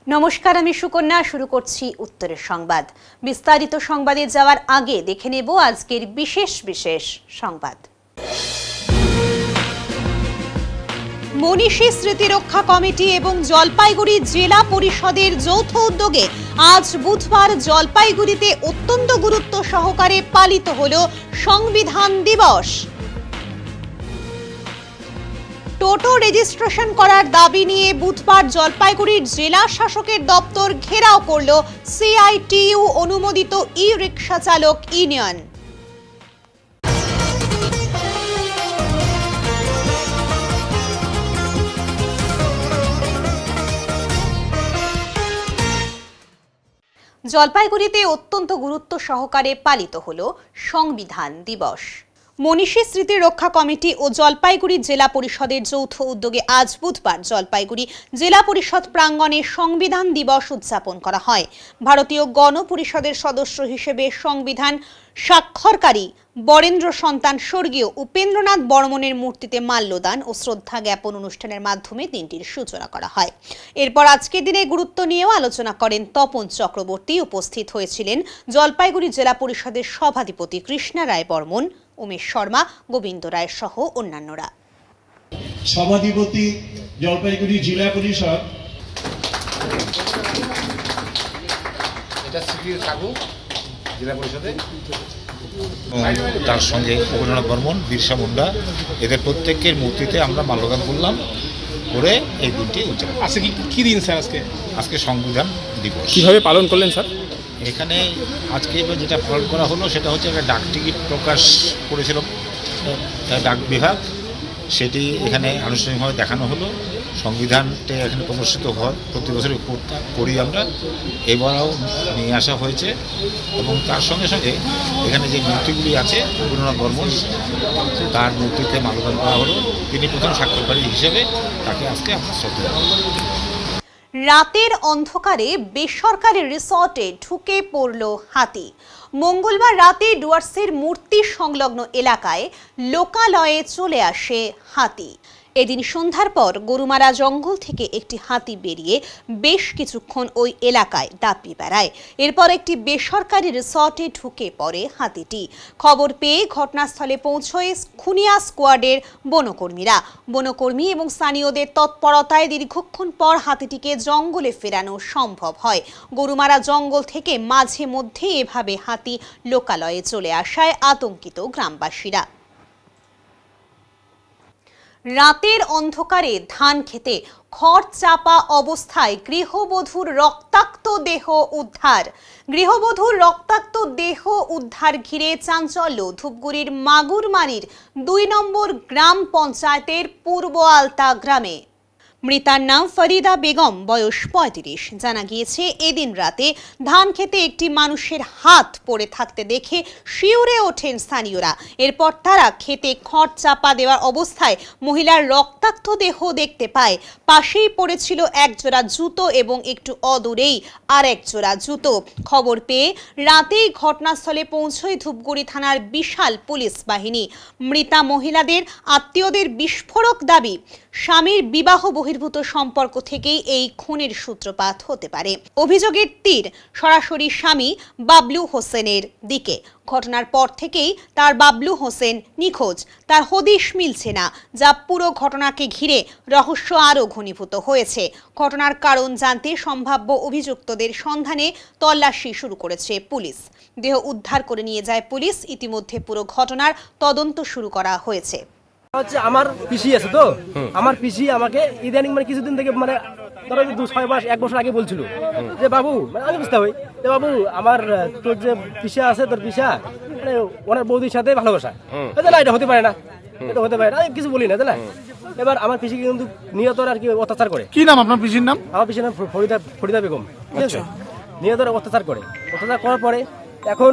নমস্কার, আমি সুকন্যা। শুরু করছি উত্তরের সংবাদ। বিস্তারিত সংবাদে যাওয়ার আগে দেখে নেব আজকের বিশেষ সংবাদ। মনীষী স্মৃতিরক্ষা কমিটি এবং জলপাইগুড়ি জেলা পরিষদের যৌথ উদ্যোগে আজ বুধবার জলপাইগুড়িতে অত্যন্ত গুরুত্ব সহকারে পালিত হল সংবিধান দিবস। টোটো রেজিস্ট্রেশন করার দাবি নিয়ে বুধবার জলপাইগুড়ির জেলা শাসকের দপ্তর ঘেরাও করল সিআইটিইউ অনুমোদিত ই রিক্সা চালক ইউনিয়ন। জলপাইগুড়িতে অত্যন্ত গুরুত্ব সহকারে পালিত হল সংবিধান দিবস। মনীষী স্মৃতি রক্ষা কমিটি ও জলপাইগুড়ি জেলা পরিষদের যৌথ উদ্যোগে আজ বুধবার জলপাইগুড়ি জেলা পরিষদ প্রাঙ্গণে সংবিধান দিবস উদযাপন করা হয়। ভারতীয় গণপরিষদের সদস্য হিসেবে সংবিধান স্বাক্ষরকারী বরেন্দ্র সন্তান স্বর্গীয় উপেন্দ্রনাথ বর্মনের মূর্তিতে মাল্যদান ও শ্রদ্ধা জ্ঞাপন অনুষ্ঠানের মাধ্যমে দিনটির সূচনা করা হয়। এরপর আজকের দিনে গুরুত্ব নিয়েও আলোচনা করেন তপন চক্রবর্তী। উপস্থিত হয়েছিলেন জলপাইগুড়ি জেলা পরিষদের সভাধিপতি কৃষ্ণা রায় বর্মন, উমেশ শর্মা, গোবিন্দ রায় সহ অন্যান্যরা। সভাধিপতি জলপাইগুড়ি জেলা পরিষদ জেলা পরিষদে তার সঙ্গে উপেন্দ্রনাথ বর্মন, বিরসা মুন্ডা, এদের প্রত্যেকের মূর্তিতে আমরা মাল্যদান করলাম করে এই দিনটি উদযাপন। আজকে কি দিন স্যার? আজকে সংবিধান দিবস। কিভাবে পালন করলেন স্যার? এখানে আজকে যেটা পালন করা হলো সেটা হচ্ছে একটা ডাক টিকিট প্রকাশ করেছিল ডাক বিভাগ, সেটি এখানে আনুষ্ঠানিকভাবে দেখানো হলো। সংবিধানটা এখানে প্রদর্শিত হয়, প্রতি বছরই করি আমরা, এবারও নিয়ে আসা হয়েছে। এবং তার সঙ্গে সঙ্গে এখানে যে মূর্তিগুলি আছে উপেন্দ্রনাথ বর্মন, তার মূর্তিতে মাল্যদান করা হলো। তিনি প্রথম স্বাক্ষরকারী হিসেবে তাকে আজকে আমরা শ্রদ্ধা জানাই। রাতের অন্ধকারে বেসরকারি রিসর্টে ঢুকে পড়ল হাতি। মঙ্গলবার রাতে ডুয়ার্সের মূর্তি সংলগ্ন এলাকায় লোকালয়ে চলে আসে হাতি। এদিন সন্ধ্যার পর গরুমারা জঙ্গল থেকে একটি হাতি বেরিয়ে বেশ কিছুক্ষণ ওই এলাকায় দাপিয়ে বেড়ায়। এরপর একটি বেসরকারি রিসর্টে ঢুকে পড়ে হাতিটি। খবর পেয়ে ঘটনাস্থলে পৌঁছয় খুনিয়া স্কোয়াডের বনকর্মী এবং স্থানীয়দের তৎপরতায় দীর্ঘক্ষণ পর হাতিটিকে জঙ্গলে ফেরানো সম্ভব হয়। গরুমারা জঙ্গল থেকে মাঝে মধ্যে এভাবে হাতি লোকালয়ে চলে আসায় আতঙ্কিত গ্রামবাসীরা। রাতের অন্ধকারে ধান খেতে খড় চাপা অবস্থায় গৃহবধূর রক্তাক্ত দেহ উদ্ধার। গৃহবধূর রক্তাক্ত দেহ উদ্ধার ঘিরে চাঞ্চল্য ধূপগুড়ির মাগুরমারির ২ নম্বর গ্রাম পঞ্চায়েতের পূর্ব আলতা গ্রামে। মৃতার নাম ফরিদা বেগম, বয়স ৩৫। জানা গিয়েছে এদিন রাতে ধান খেতে একটি মানুষের হাত পড়ে থাকতে দেখে শিউরে ওঠেন স্থানীয়রা। এরপর তারা খেতে খড় চাপা দেওয়ার অবস্থায় মহিলার রক্তাক্ত দেহ দেখতে পায়। পাশেই পড়েছিল একজোড়া জুতো এবং একটু অদূরেই আর এক জোড়া জুতো। খবর পেয়ে রাতেই ঘটনাস্থলে পৌঁছয় ধূপগুড়ি থানার বিশাল পুলিশ বাহিনী। মৃতা মহিলাদের আত্মীয়দের বিস্ফোরক দাবি, স্বামীর বিবাহ বহির্ভূত সম্পর্ক থেকেই এই খুনের সূত্রপাত হতে পারে। অভিযোগের তীর সরাসরি স্বামী বাবলু হোসেনের দিকে। ঘটনার পর থেকেই তার বাবলু হোসেন নিখোঁজ, তার হদিশ মিলছে না, যা পুরো ঘটনাকে ঘিরে রহস্য আরও ঘনীভূত হয়েছে। ঘটনার কারণ জানতে সম্ভাব্য অভিযুক্তদের সন্ধানে তল্লাশি শুরু করেছে পুলিশ। দেহ উদ্ধার করে নিয়ে যায় পুলিশ। ইতিমধ্যে পুরো ঘটনার তদন্ত শুরু করা হয়েছে। আমার পিসি আছে তো, আমার পিসি আমাকে ইদানিং কিছুদিন থেকে ধরো ২-৬ মাস ১ বছর আগে বলছিল যে বাবু, আমি বুঝতে হই যে বাবু আমার তোর যে পিসা আছে, তোর পিসা ওনার বৌদির সাথে ভালোবাসা, না এটা হতে পারে না, এটা হতে পারে না, আমি কিছু বলি না, তাই না? এবার আমার পিসি কিন্তু নিহতর আর কি অত্যাচার করে। কি নাম আপনার পিসির নাম? আমার পিসির নাম ফরিদা বেগম, ঠিক আছে? নিহতর অত্যাচার করার পরে এখন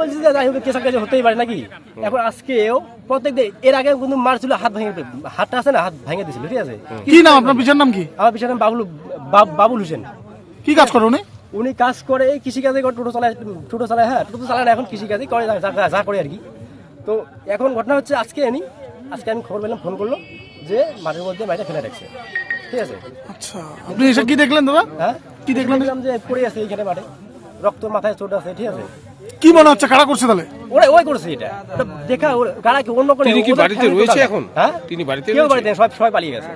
বলছি যে যাই হোক কেসা হতেই পারে নাকি। এখন আজকেও প্রত্যেক দিন, এর আগে কিন্তু মারছিল, হাতটা আছে না, হাত ভেঙে দিয়েছিল, ঠিক আছে? কি নাম আপনার পিসির নাম? কি আমার পিসির নাম বাবুল হোসেন। কি কাজ করে উনি? কাজ করে এই কৃষিকাজে, টোটো চালায়। হ্যাঁ, টোটো চালায় না, এখন কৃষিকাজই করে, যা করে আর কি। তো এখন ঘটনা হচ্ছে আজকে আমি খবর পেলাম, ফোন করলো যে মাঠের মধ্যে মাইটা ফেলে রাখছে, ঠিক আছে? আচ্ছা, আপনি এসে কি দেখলেন দাদা? হ্যাঁ, কি দেখলেন? দেখলাম যে পড়ে আছে এইখানে মাঠে, রক্ত মাথায় চোট আছে, ঠিক আছে। কি মনে হচ্ছে কারা করছে তাহলে? ওই করছে এটা, ওটা দেখা গাড়া কি অন্য কোনো। তিনি কি বাড়িতে রয়েছে এখন? হ্যাঁ, তিনি বাড়িতে কেউ বাড়িতে নেই, সবাই পালিয়ে গেছে।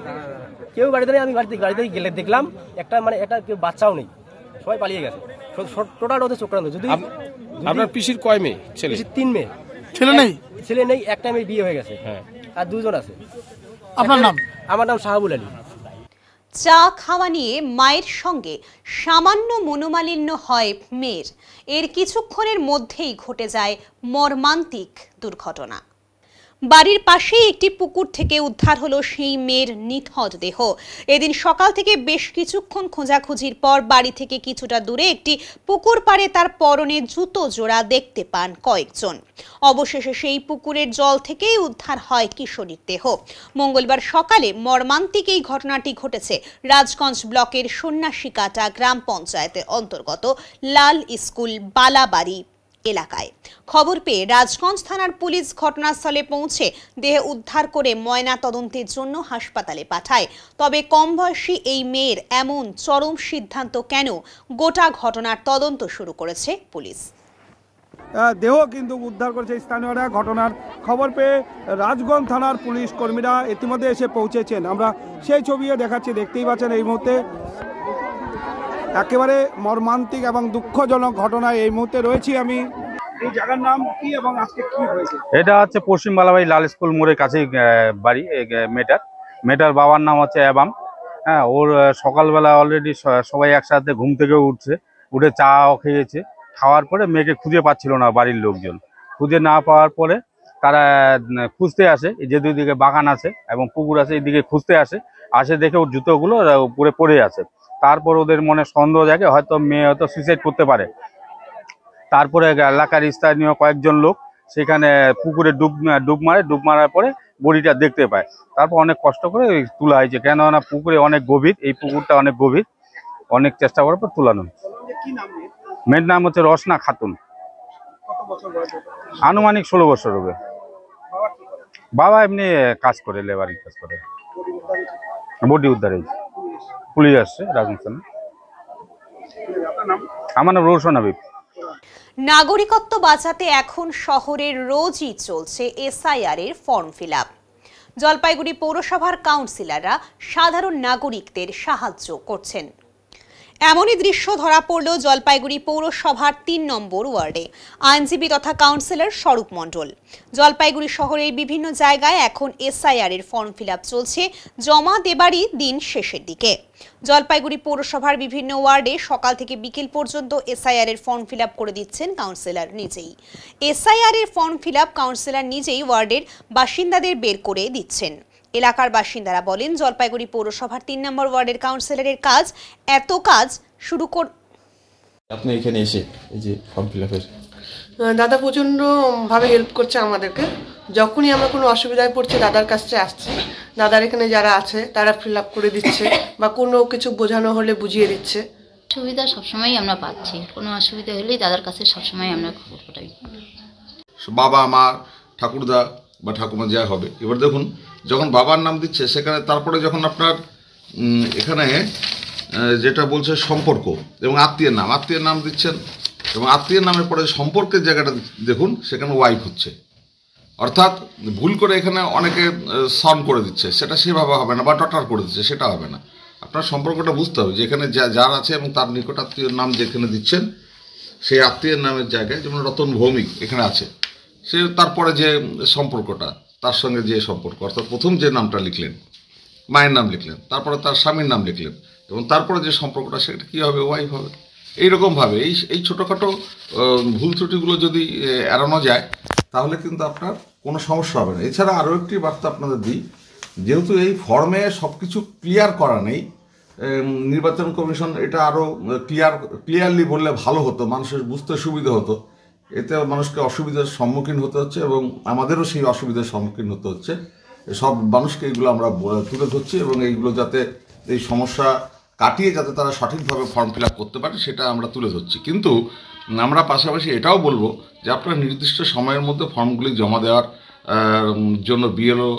কেউ বাড়িতে নেই, আমি গাড়িতে গেলে দেখলাম একটা মানে একটা কেউ বাচ্চাও নেই, সবাই পালিয়ে গেছে। টোটাল ওদের চক্রান্ত। যদি আপনার পিসির কয় মেয়ে ছেলে? 3 মেয়ে। ছেলে নেই? ছেলে নেই, একটা মেয়ে বিয়ে হয়ে গেছে, হ্যাঁ, আর 2 জন আছে। আপনার নাম? আমার নাম শাহাবুল আলী। চা খাওয়া নিয়ে মায়ের সঙ্গে সামান্য মনোমালিন্য হয় মেয়ের। এর কিছুক্ষণের মধ্যেই ঘটে যায় মর্মান্তিক দুর্ঘটনা। বাড়ির পাশেই একটি পুকুর থেকে উদ্ধার হলো সেই মেয়ের নিথর দেহ। এদিন সকাল থেকে বেশ কিছুক্ষণ খোঁজাখুঁজির পর বাড়ি থেকে কিছুটা দূরে একটি পুকুর পাড়ে তার পরনে জুতো জোড়া দেখতে পান কয়েকজন। অবশেষে সেই পুকুরের জল থেকেই উদ্ধার হয় কিশোরীর দেহ। মঙ্গলবার সকালে মর্মান্তিক এই ঘটনাটি ঘটেছে রাজগঞ্জ ব্লকের সন্ন্যাসীকাটা গ্রাম পঞ্চায়েতের অন্তর্গত লাল স্কুল বালাবাড়ি এলাকায়। খবর পেয়ে রাজগঞ্জ থানার পুলিশ ঘটনাস্থলে পৌঁছে দেহ উদ্ধার করে ময়না তদন্তের জন্য হাসপাতালে পাঠায়। তবে কম বয়সী এই মেয়ের এমন চরম সিদ্ধান্ত কেন, গোটা ঘটনার তদন্ত শুরু করেছে পুলিশ। দেহ কিন্তু উদ্ধার করেছে স্থানীয়রা। ঘটনার খবর পেয়ে রাজগঞ্জ থানার পুলিশ কর্মীরা ইতিমধ্যে এসে পৌঁছেছেন। আমরা সেই ছবিও দেখাচ্ছি, দেখতেই পাচ্ছেন এই মুহূর্তে একেবারে মর্মান্তিক এবং দুঃখজনক ঘটনায় এই মুহূর্তে রয়েছি আমি। এই জায়গার নাম কি এবং আজকে কি হয়েছে? এটা হচ্ছে পশ্চিম বালাবাড়ি লাল স্কুল মোড়ের কাছেই বাড়ি মেয়েটার বাবার নাম হচ্ছে অ্যাবাম। হ্যাঁ, ওর সকালবেলা অলরেডি সবাই একসাথে ঘুম থেকে উঠে চাও খেয়েছে। খাওয়ার পরে মেয়েকে খুঁজে পাচ্ছিল না বাড়ির লোকজন। খুঁজে না পাওয়ার পরে তারা খুঁজতে আসে, এই যে 2 দিকে বাগান আছে এবং পুকুর আছে, এইদিকে খুঁজতে আসে দেখে ওর জুতোগুলো উপরে পড়ে আছে। তারপর ওদের মনে সন্দেহ জাগে হয়তো মেয়ে হয়তো সুইসাইড করতে পারে। তারপরে এলাকার স্থানীয় কয়েকজন লোক সেখানে পুকুরে ডুব মারার পরে বডিটা দেখতে পায়। তারপর অনেক কষ্ট করে তোলা হয়েছে, কেননা পুকুরে অনেক গভীর, এই পুকুরটা অনেক গভীর, অনেক চেষ্টা করার পর তোলানো। মেয়ের নাম হচ্ছে রসনা খাতুন। আনুমানিক 16 বছর হবে। বাবা এমনি কাজ করে, লেবারিং কাজ করে। বডি উদ্ধার হয়েছে, পুলিশ আসছে রাজস্থানে। আমার নাম রোশন হাবিব। নাগরিকত্ব বাঁচাতে এখন শহরের রোজই চলছে এসআইআর এর ফর্ম ফিল আপ। জলপাইগুড়ি পৌরসভার কাউন্সিলররা সাধারণ নাগরিকদের সাহায্য করছেন। এমনই দৃশ্য ধরা পড়ল জলপাইগুড়ি পৌরসভার 3 নম্বর ওয়ার্ডে। আইনজীবী তথা কাউন্সিলর স্বরূপ মণ্ডল। জলপাইগুড়ি শহরের বিভিন্ন জায়গায় এখন এসআইআর এর ফর্ম ফিল আপ চলছে, জমা দেবারই দিন শেষের দিকে। জলপাইগুড়ি পৌরসভার বিভিন্ন ওয়ার্ডে সকাল থেকে বিকেল পর্যন্ত এসআইআর এর ফর্ম ফিল আপ করে দিচ্ছেন কাউন্সিলর নিজেই। এসআইআর এর ফর্ম ফিল আপ কাউন্সিলর নিজেই ওয়ার্ডের বাসিন্দাদের বের করে দিচ্ছেন। এলাকার বাসিন্দারা বলেন, জলপাইগুড়ি পৌরসভার 3 নম্বর ওয়ার্ডের কাউন্সিলরের কাজ এত কাজ শুরু আপনি এখানে এসে এই যে ফর্ম ফিল আপের দাদা প্রচণ্ড ভাবে হেল্প করছে আমাদেরকে। যখনই আমরা কোনো অসুবিধায় পড়ছি দাদার কাছে আসছি, দাদার এখানে যারা আছে তারা ফিল আপ করে দিচ্ছে বা কোনো কিছু বোঝানো হলে বুঝিয়ে দিচ্ছে। সুবিধা সবসময়ই আমরা পাচ্ছি, কোনো অসুবিধা হলেই দাদার কাছে সবসময় আমরা খবর পাই। বাবা মা ঠাকুরদা বা ঠাকুমা যা হবে, এবার দেখুন যখন বাবার নাম দিচ্ছে সেখানে তারপরে যখন আপনার এখানে যেটা বলছে সম্পর্ক এবং আত্মীয়ের নাম দিচ্ছেন এবং আত্মীয়ের নামের পরে সম্পর্কের জায়গাটা দেখুন, সেখানে ওয়াইফ হচ্ছে। অর্থাৎ ভুল করে এখানে অনেকে সন করে দিচ্ছে, সেটা সেভাবে হবে না, বা টটার করে দিচ্ছে, সেটা হবে না। আপনার সম্পর্কটা বুঝতে হবে যে এখানে যার আছে এবং তার নিকট আত্মীয়ের নাম যেখানে দিচ্ছেন সেই আত্মীয়ের নামের জায়গায়, যেমন রতন ভৌমিক এখানে আছে, সে তারপরে যে সম্পর্কটা তার সঙ্গে যে সম্পর্ক, অর্থাৎ প্রথম যে নামটা লিখলেন মায়ের নাম লিখলেন, তারপরে তার স্বামীর নাম লিখলেন এবং তারপরে যে সম্পর্কটা সেটা কী হবে, ওয়াইফ হবে। এইরকমভাবে এই ছোটোখাটো ভুল ত্রুটিগুলো যদি এড়ানো যায় তাহলে কিন্তু আপনার কোনো সমস্যা হবে না। এছাড়া আরও একটি বার্তা আপনাদের দিই, যেহেতু এই ফর্মে সব কিছু ক্লিয়ার করা নেই, নির্বাচন কমিশন এটা আরও ক্লিয়ারলি বললে ভালো হতো, মানুষের বুঝতে সুবিধা হতো। এতে মানুষকে অসুবিধার সম্মুখীন হতে হচ্ছে এবং আমাদেরও সেই অসুবিধার সম্মুখীন হতে হচ্ছে। সব মানুষকে এইগুলো আমরা তুলে ধরছি এবং এইগুলো যাতে এই সমস্যা কাটিয়ে যাতে তারা সঠিকভাবে ফর্ম ফিল আপ করতে পারে সেটা আমরা তুলে ধরছি। কিন্তু আমরা পাশাপাশি এটাও বলবো যে আপনারা নির্দিষ্ট সময়ের মধ্যে ফর্মগুলি জমা দেওয়ার জন্য বিএলও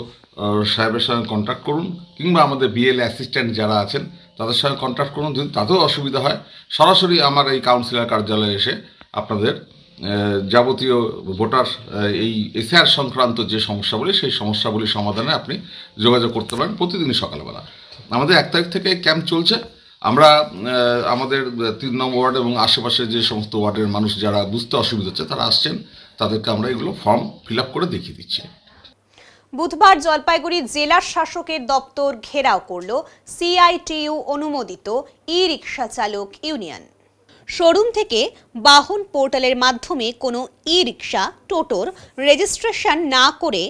সাহেবের সঙ্গে কন্ট্যাক্ট করুন, কিংবা আমাদের বিএলএ অ্যাসিস্ট্যান্ট যারা আছেন তাদের সঙ্গে কন্ট্যাক্ট করুন। যদি তাতেও অসুবিধা হয় সরাসরি আমার এই কাউন্সিলর কার্যালয়ে এসে আপনাদের যাবতীয় ভোটার এই এসআর সংক্রান্ত যে সমস্যাগুলি সেই সমস্যাগুলি সমাধানে আপনি যোগাযোগ করতে পারেন প্রতিদিনই সকালবেলা। আমাদের 1 তারিখ থেকে ক্যাম্প চলছে। আমরা আমাদের 3 নম্বর ওয়ার্ড এবং আশেপাশে যে সমস্ত ওয়ার্ডের মানুষ যারা বুঝতে অসুবিধা হচ্ছে তারা আসছেন, তাদেরকে আমরা এগুলো ফর্ম ফিল আপ করে দেখিয়ে দিচ্ছি। বুধবার জলপাইগুড়ি জেলা শাসকের দপ্তর ঘেরাও করল সিআইটিইউ অনুমোদিত ই রিক্সা চালক ইউনিয়ন। শোরুম থেকে বাহন পোর্টালের মাধ্যমে কোনো ই রিক্সা টোটোর রেজিস্ট্রেশন না করে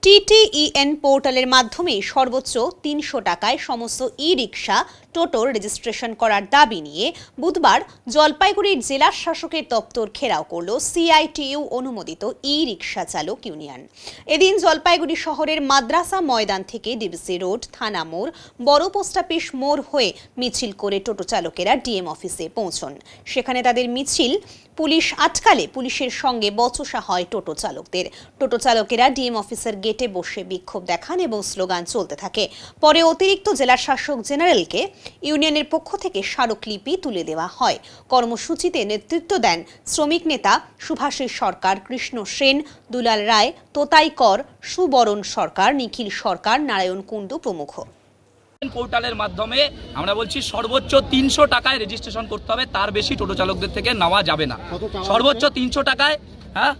টিটিইএন পোর্টালের মাধ্যমে সর্বোচ্চ 300 টাকায় সমস্ত ই রিক্সা টোটোর রেজিস্ট্রেশন করার দাবি নিয়ে বুধবার জলপাইগুড়ির জেলা শাসকের দপ্তর ঘেরাও করল সিআইটিইউ অনুমোদিত ই রিক্সা চালক ইউনিয়ন। এদিন জলপাইগুড়ি শহরের মাদ্রাসা ময়দান থেকে ডিবিসি রোড, থানা মোড়, বড় পোস্ট অফিস মোড় হয়ে মিছিল করে টোটো চালকেরা ডিএম অফিসে পৌঁছন। সেখানে তাদের মিছিল পুলিশ আটকালে পুলিশের সঙ্গে বচসা হয় টোটো চালকদের। টোটো চালকেরা ডিএম অফিসের গেটে বসে বিক্ষোভ দেখান এবং স্লোগান চলতে থাকে। পরে অতিরিক্ত জেলা শাসক জেনারেলকে ইউনিয়নের পক্ষ থেকে স্মারকলিপি তুলে দেওয়া হয়। কর্মসূচিতে নেতৃত্ব দেন শ্রমিক নেতা সুভাষিস সরকার, কৃষ্ণ সেন, দুলাল রায়, তোতাই কর, সুবরণ সরকার, নিখিল সরকার, নারায়ণ কুণ্ডু প্রমুখ। পোর্টালের মাধ্যমে আমরা বলছি সর্বোচ্চ 300 টাকায় রেজিস্ট্রেশন করতে হবে, তার বেশি টোটো চালকদের থেকে নেওয়া যাবে না। সর্বোচ্চ 300 টাকায়, হ্যাঁ,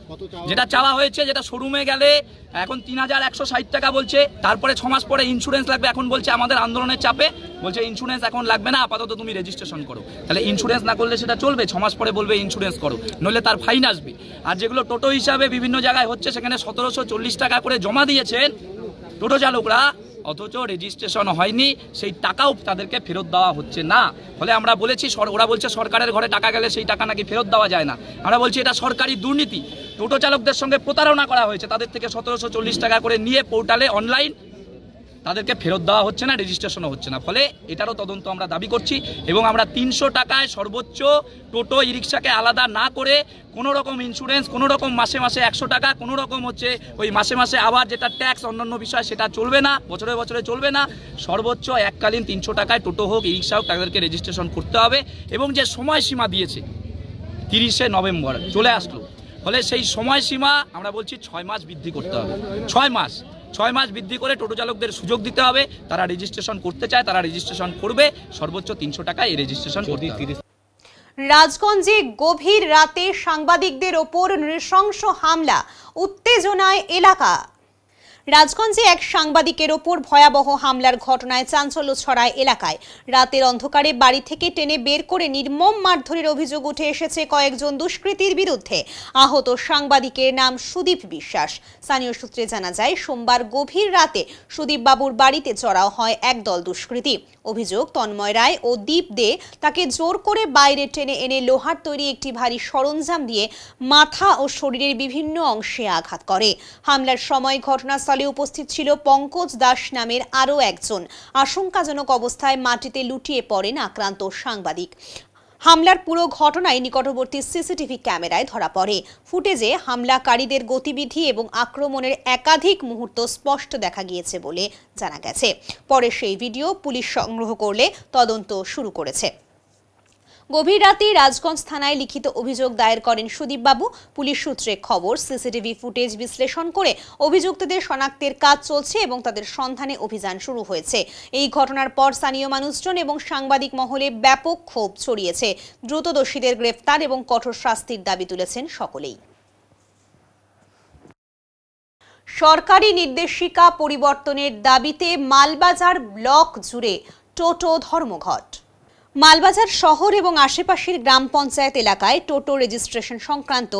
যেটা চাওয়া হয়েছে, যেটা শোরুমে গেলে এখন 3160 টাকা বলছে, তারপরে 6 মাস পরে ইন্স্যুরেন্স লাগবে। এখন বলছে আমাদের আন্দোলনের চাপে বলছে ইন্স্যুরেন্স এখন লাগবে না, আপাতত তুমি রেজিস্ট্রেশন করো। তাহলে ইন্স্যুরেন্স না করলে সেটা চলবে? 6 মাস পরে বলবে ইন্স্যুরেন্স করো, নইলে তার ফাইন আসবে। আর যেগুলো টোটো হিসাবে বিভিন্ন জায়গায় হচ্ছে সেখানে 1740 টাকা করে জমা দিয়েছেন টোটো চালকরা, অথচ রেজিস্ট্রেশন হয়নি, সেই টাকাও তাদেরকে ফেরত দেওয়া হচ্ছে না। ফলে আমরা বলেছি, ওরা বলছে সরকারের ঘরে টাকা গেলে সেই টাকা নাকি ফেরত দেওয়া যায় না। আমরা বলছি এটা সরকারি দুর্নীতি। টোটো চালকদের সঙ্গে প্রতারণা করা হয়েছে, তাদের থেকে 1740 টাকা করে নিয়ে পোর্টালে অনলাইন তাদেরকে ফেরত দেওয়া হচ্ছে না, রেজিস্ট্রেশনও হচ্ছে না। ফলে এটারও তদন্ত আমরা দাবি করছি এবং আমরা 300 টাকায় সর্বোচ্চ টোটো ই রিক্সাকে আলাদা না করে কোনো রকম ইন্স্যুরেন্স, কোনো রকম মাসে মাসে 100 টাকা, কোনো রকম হচ্ছে ওই মাসে মাসে আবার যেটা ট্যাক্স অন্যান্য বিষয় সেটা চলবে না, বছরে বছরে চলবে না। সর্বোচ্চ এককালীন 300 টাকায় টোটো হোক ই রিক্সা হোক তাদেরকে রেজিস্ট্রেশন করতে হবে। এবং যে সময়সীমা দিয়েছে 30শে নভেম্বর চলে আসলো, ফলে সেই সময়সীমা আমরা বলছি 6 মাস বৃদ্ধি করতে হবে। 6 মাস বৃদ্ধি করে টোটো চালকদের সুযোগ দিতে হবে। তারা রেজিস্ট্রেশন করতে চায়, তারা রেজিস্ট্রেশন করবে। সর্বোচ্চ 300 টাকায় এই রেজিস্ট্রেশন করতে হবে। রাজগঞ্জে গভীর রাতে সাংবাদিকদের ওপর নৃশংস হামলা, উত্তেজনায় এলাকা। রাজগঞ্জে এক সাংবাদিকের ওপর ভয়াবহ হামলার ঘটনায় চাঞ্চল্য ছড়ায় এলাকায়। রাতের অন্ধকারে বাড়ি থেকে টেনে বের করে নির্মম মারধরের অভিযোগ উঠে এসেছে কয়েকজন দুষ্কৃতীর বিরুদ্ধে। আহত সাংবাদিকের নাম সুদীপ বিশ্বাস। স্থানীয় সূত্রে জানা যায়, সোমবার গভীর রাতে সুদীপ বাবুর বাড়িতে চড়াও হয় একদল দুষ্কৃতী। অভিযোগ, তন্ময় রায় ও দীপ দে তাকে জোর করে বাইরে টেনে এনে লোহার তৈরি একটি ভারী সরঞ্জাম দিয়ে মাথা ও শরীরের বিভিন্ন অংশে আঘাত করে। হামলার সময় ঘটনাস্থলে উপস্থিত ছিল পঙ্কজ দাস নামের আরও একজন। আশঙ্কাজনক অবস্থায় মাটিতে লুটিয়ে পড়েন আক্রান্ত সাংবাদিক। হামলার পুরো ঘটনায় নিকটবর্তী সিসিটিভি ক্যামেরায় ধরা পড়ে। ফুটেজে হামলাকারীদের গতিবিধি এবং আক্রমণের একাধিক মুহূর্ত স্পষ্ট দেখা গিয়েছে বলে জানা গেছে। পরে সেই ভিডিও পুলিশ সংগ্রহ করলে তদন্ত শুরু করেছে। গভীর রাতে রাজগঞ্জ থানায় লিখিত অভিযোগ দায়ের করেন সুদীপ বাবু। পুলিশ সূত্রে খবর, সিসিটিভি ফুটেজ বিশ্লেষণ করে অভিযুক্তদের শনাক্তের কাজ চলছে এবং তাদের সন্ধানে অভিযান শুরু হয়েছে। এই ঘটনার পর স্থানীয় মানুষজন এবং সাংবাদিক মহলে ব্যাপক ক্ষোভ ছড়িয়েছে। দ্রুত দোষীদের গ্রেফতার এবং কঠোর শাস্তির দাবি তুলেছেন সকলেই। সরকারি নির্দেশিকা পরিবর্তনের দাবিতে মালবাজার ব্লক জুড়ে টোটো ধর্মঘট। মালবাজার শহর এবং আশেপাশের গ্রাম পঞ্চায়েত এলাকায় টোটো রেজিস্ট্রেশন সংক্রান্ত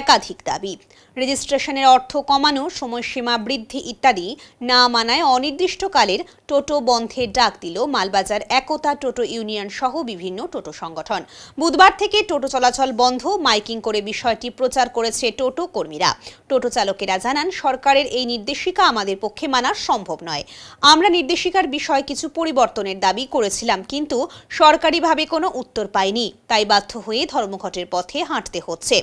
একাধিক দাবি। রেজিস্ট্রেশনের অর্থ কমানো, সময়সীমা বৃদ্ধি ইত্যাদি না মানায় অনির্দিষ্টকালের টোটো বন্ধের ডাক দিল মালবাজার একতা টোটো ইউনিয়ন সহ বিভিন্ন টোটো সংগঠন। বুধবার থেকে টোটো চলাচল বন্ধ, মাইকিং করে বিষয়টি প্রচার করেছে টোটো কর্মীরা। টোটো চালকেরা জানান, সরকারের এই নির্দেশিকা আমাদের পক্ষে মানা সম্ভব নয়। আমরা নির্দেশিকার বিষয়ে কিছু পরিবর্তনের দাবি করেছিলাম, কিন্তু সরকারিভাবে কোনো উত্তর পাইনি, তাই বাধ্য হয়ে ধর্মঘটের পথে হাঁটতে হচ্ছে।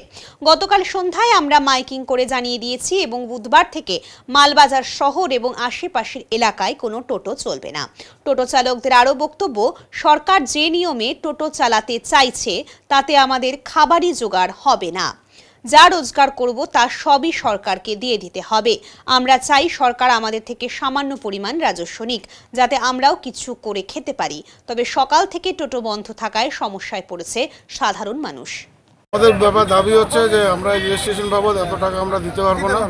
গতকাল সন্ধ্যায় আমরা মাইকিং করে জানিয়ে দিয়েছি এবং বুধবার থেকে মালবাজার শহর এবং আশেপাশের এলাকায় কোনো টোটো চলবে না। টোটো চালকদের আরও বক্তব্য, সরকার যে নিয়মে টোটো চালাতে চাইছে তাতে আমাদের খাবারই জোগাড় হবে না। যা রোজগার করব তা সবই সরকারকে দিয়ে দিতে হবে। আমরা চাই সরকার আমাদের থেকে সামান্য পরিমাণ রাজস্ব নিক, যাতে আমরাও কিছু করে খেতে পারি। তবে সকাল থেকে টোটো বন্ধ থাকায় সমস্যায় পড়েছে সাধারণ মানুষ। আমাদের ব্যাপার দাবি হচ্ছে যে আমরা রেজিস্ট্রেশন বাবদ এত টাকা আমরা দিতে পারবো না,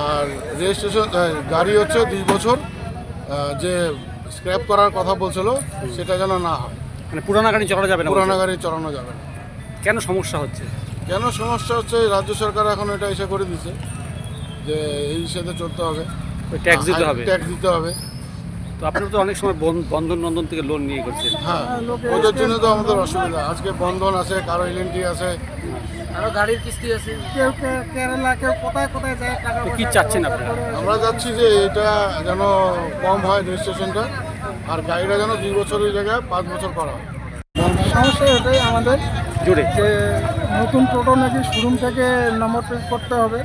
আর রেজিস্ট্রেশন গাড়ি হচ্ছে 2 বছর যে স্ক্র্যাপ করার কথা বলছিল সেটা যেন না হয়। মানে পুরানো গাড়ি চালানো যাবে না? পুরানো গাড়ি চালানো যাবে না। কেন সমস্যা হচ্ছে? কেন সমস্যা হচ্ছে, রাজ্য সরকার এখন এটা এসে করে দিচ্ছে যে এই সাথে চলতে হবে, ট্যাক্স দিতে হবে। ট্যাক্স দিতে হবে। তো আপনারা তো অনেক সময় বন্ধন থেকে লোন নিয়ে করছেন। হ্যাঁ, ওদের জন্য তো আমাদের অসুবিধা। আজকে বন্ধন আছে, কারো এলএনটি আছে, আরো গাড়ির কিস্তি আছে, কেউ কেরালা, কেউ কোথায় কোথায় যায় টাকা। তো কি চাচ্ছেন আপনারা? আমরা যাচ্ছি যে এটা যেন কম হয় রেজিস্ট্রেশনটা, আর গাড়িটা যেন 2 বছরের জায়গায় 5 বছর করা হয়। সমস্যা এটাই আমাদের জুড়ে যে নতুন টোটো নাকি শোরুম থেকে নম্বর প্লেট করতে হবে।